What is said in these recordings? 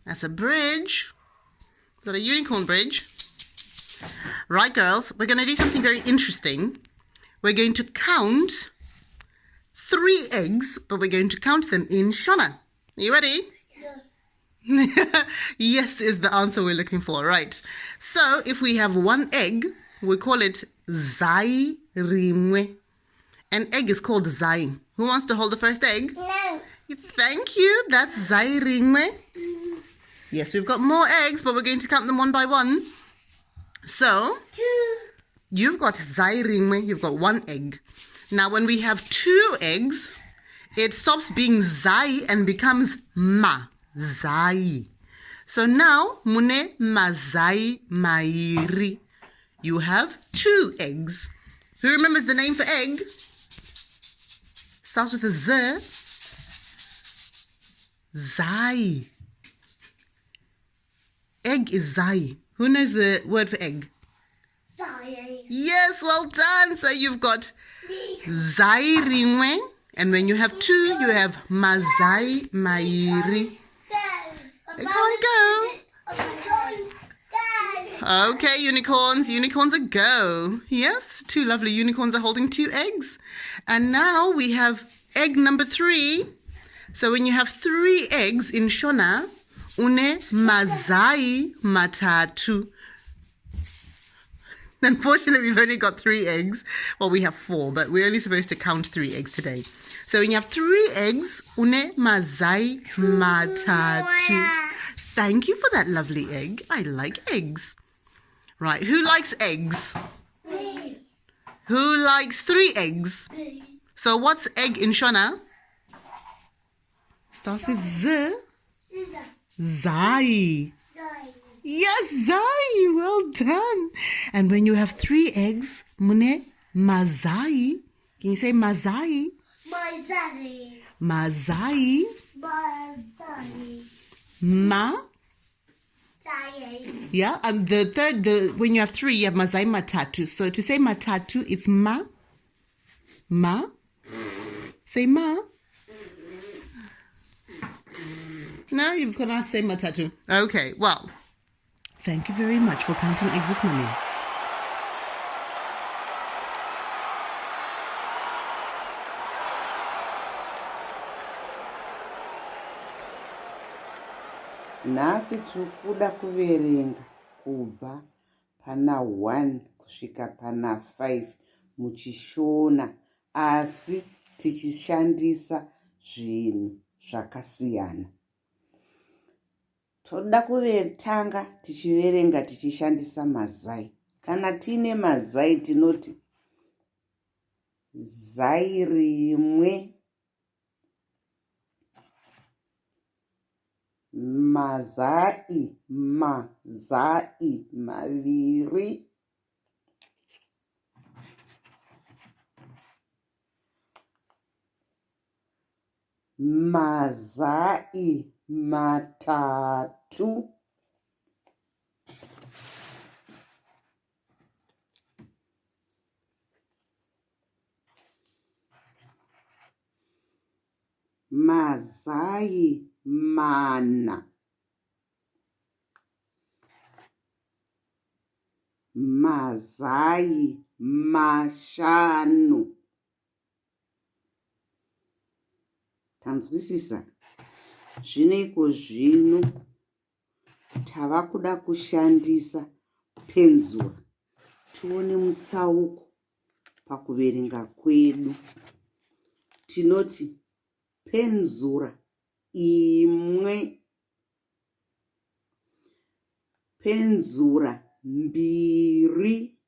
That's a bridge. Got a unicorn bridge. Right, girls, we're going to do something very interesting. We're going to count 3 eggs, but we're going to count them in Shona. Are you ready? Yeah. Yes is the answer we're looking for. Right. So if we have 1 egg, we call it Zai rimwe. An egg is called Zai. Who wants to hold the first egg? No. Thank you. That's Zai rimwe. Yes, we've got more eggs, but we're going to count them one by one. So, 2. you've got Zai rimwe, you've got 1 egg. Now, when we have 2 eggs, it stops being Zai and becomes Mazai. So now, mune Mazai mairi. You have 2 eggs. Who remembers the name for egg? Starts with a Z. Zai. Egg is Zai. Who knows the word for egg? Zai. Yes, well done. So you've got Zai rimwe. And when you have 2, you have Mazai mairi. They can't go. Okay, unicorns. Unicorns a go. Yes, 2 lovely unicorns are holding 2 eggs. And now we have egg number 3. So when you have 3 eggs in Shona, une Mazai matatu. Unfortunately, we've only got 3 eggs. Well, we have 4, but we're only supposed to count 3 eggs today. So when you have 3 eggs, une Mazai matatu. Thank you for that lovely egg. I like eggs. Right, who likes eggs? Me. Who likes 3 eggs? Me. So what's egg in Shona? Starts with Z. Zai. Yes, Zai. Well done. And when you have 3 eggs, mune Mazai. Can you say Mazai? Mazai. Mazai. Mazai. Ma. Zai. Yeah, and the third, when you have 3, you have Mazai matatu. So to say matatu, it's ma. Ma. Say ma. No, you've got to say matatu. Okay, well, thank you very much for counting eggs with Mummy. Nhasi tikuda kuverenga kubva pana 1 kusvika pana 5 muchishona, asi tichishandisa zvinhu zvakasiyana. Toda kutanga tichiverenga tichishandisa mazai. Kana tine mazai tinoti zai rimwe, mazai maviri, mazai matatu, mazai mana, mazai mashanu. Tanzwisisa? Zvineko zvino tava kuda kushandisa penzura. Tione mutsauko pakuverenga kwedu. Tinoti penzura imwe, penzura mbiri,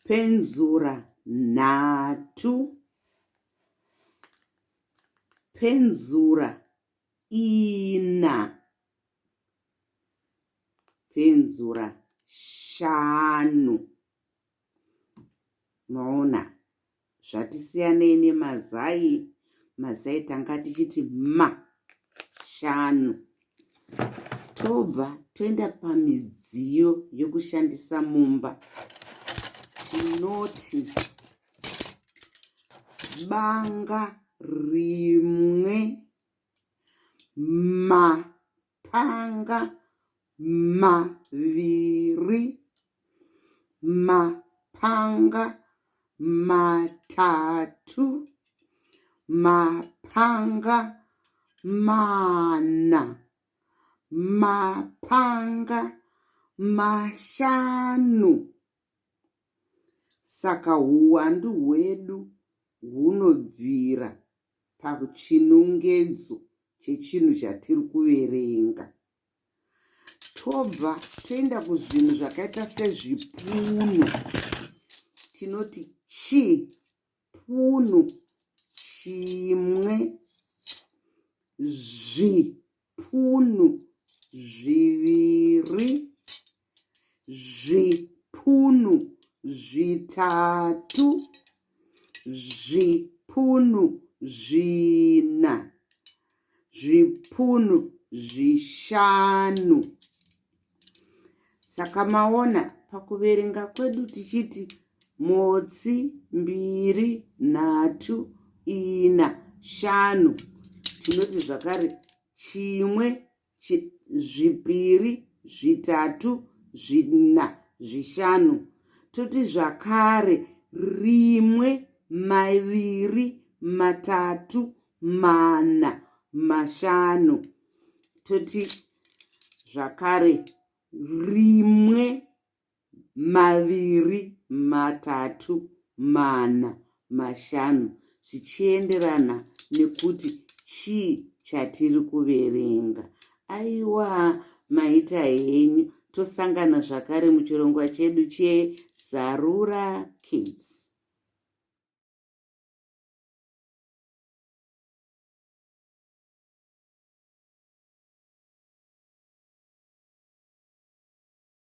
penzura nhatu, penzura ina, penzura shanu. Maona zvatisiyanei nemazai. Mazai tanga tichiti shanu. Tobva toenda pamidziyo yokushandisa mumba. Tinoti banga rimwe, mapanga maviri, mapanga matatu, mapanga mana, mapanga mashanu. Saka uwandu hwedu hunobvira pachinongedzo chechinhu chatiri kuverenga. Tobva toenda kuzvinhu zvakaita sezvipunu. Tinoti chipunu, chimwe, zvipunu zviviri, zvipunu zvitatu, zvipunu zvina, zvipunu zvishanu. Saka maona pakuverenga kwedu tichiti motsi, mbiri, nhatu, ina, shanu. Tinoti zvakare chimwe, zvipiri, zvitatu, zvina, zvishanu. Toti zvakare rimwe, maviri, matatu, mana, mashanu. Toti zvakare rimwe, maviri, matatu, mana, mashanu. Zvichienderana nekuti chii chatiri kuverenga. Aiwa, maita henyu. Tosangana zvakare muchirongwa chedu cheSarura Kids.